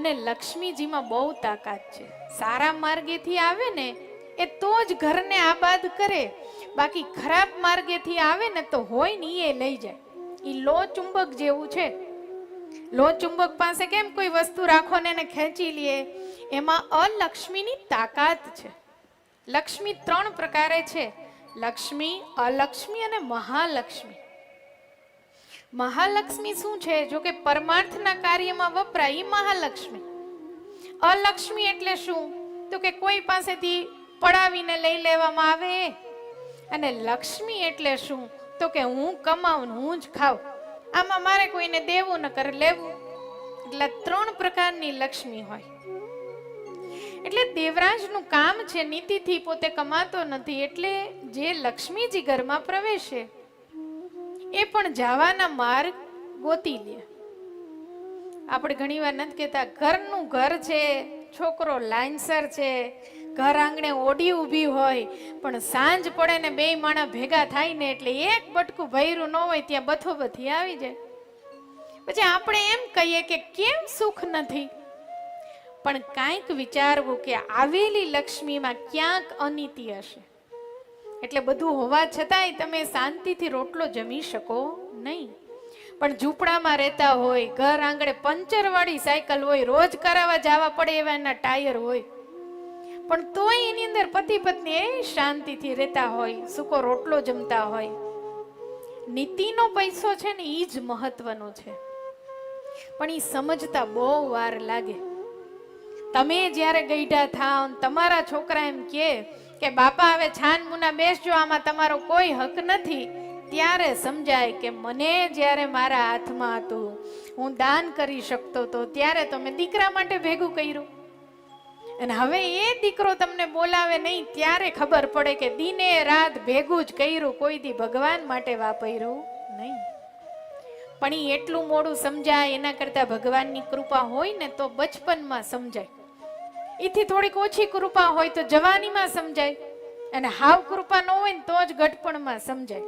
અને લક્ષ્મીજીમાં બહુ તાકાત છે. સારા માર્ગેથી આવે ને એ તો જ ઘરને આબાદ કરે, બાકી ખરાબ માર્ગેથી આવે ને તો હોય ને એ લઈ જાય. એ લો ચુંબક જેવું છે. લો ચુંબક પાસે કેમ કોઈ વસ્તુ રાખો ને એને ખેંચી લે, એમાં અલક્ષ્મીની તાકાત છે. લક્ષ્મી 3 પ્રકારે છે: લક્ષ્મી, અલક્ષ્મી અને મહાલક્ષ્મી. મહાલક્ષ્મી શું છે? જો કે પરમાર્થના કાર્યમાં વપરાય એ મહાલક્ષ્મી. અલક્ષ્મી એટલે શું? તો કે કોઈ પાસેથી પડાવીને લઈ લેવામાં આવે. અને લક્ષ્મી એટલે શું? તો કે હું કમાવું, હું જ ખાઉં, આમાં મારે કોઈને દેવું ન કરે લેવું. એટલે 3 પ્રકારની લક્ષ્મી હોય. એટલે દેવરાજનું કામ છે નીતિથી પોતે કમાતો નથી, એટલે જે લક્ષ્મીજી ઘરમાં પ્રવેશે એ પણ જવાના માર્ગ ગોતી લે. આપણે ઘણી વાર નથી કહેતા ઘરનું ઘર છે, છોકરો લાઈનસર છે, ઘર આંગણે ઓડી ઊભી હોય, પણ સાંજ પડે ને 2 માણસ ભેગા થાય ને એટલે એક બટકું ભર્યું ન હોય ત્યાં બથોબથી આવી જાય. પછી આપણે એમ કહીએ કે કેમ સુખ નથી, પણ કાંઈક વિચારવું કે આવેલી લક્ષ્મીમાં ક્યાંક અનીતિ હશે. એટલે બધું હોવા છતાંય તમે શાંતિથી રોટલો જમી શકો નહીં. પણ ઝૂંપડામાં રહેતા હોય, ઘર આંગણે પંચરવાળી સાયકલ હોય, રોજ કરાવવા જવા પડે એવા એના ટાયર હોય, પણ તોય એની અંદર પતિ પત્ની એ શાંતિથી રહેતા હોય, સૂકો રોટલો જમતા હોય. નીતિનો પૈસો છે ને એ જ મહત્વનો છે, પણ એ સમજતા બહુ વાર લાગે. તમે જ્યારે ગઈઢા થાવ, તમારા છોકરા એમ કે બાપા હવે છાન મુના બેસજો, આમાં તમારો કોઈ હક નથી, ત્યારે સમજાય કે મને જ્યારે મારા હાથમાં હતું, હું દાન કરી શકતો હતો, ત્યારે તો મેં દીકરા માટે ભેગું કર્યું. અને હવે એ દીકરો તમને બોલાવે નહીં ત્યારે ખબર પડે કે દિને રાત ભેગું જ કર્યું, કોઈ દી ભગવાન માટે વાપર્યું નહીં. પણ એ એટલું મોડું સમજાય એના કરતા ભગવાનની કૃપા હોય ને તો બચપનમાં સમજાય. એથી થોડીક ઓછી કૃપા હોય તો જવાનીમાં સમજાય, અને હાવ કૃપા ન હોય ને તો જ ગઢપણમાં સમજાય.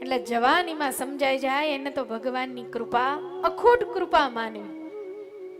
એટલે જવાનીમાં સમજાઈ જાય એને તો ભગવાનની કૃપા, અખૂટ કૃપા માનવી.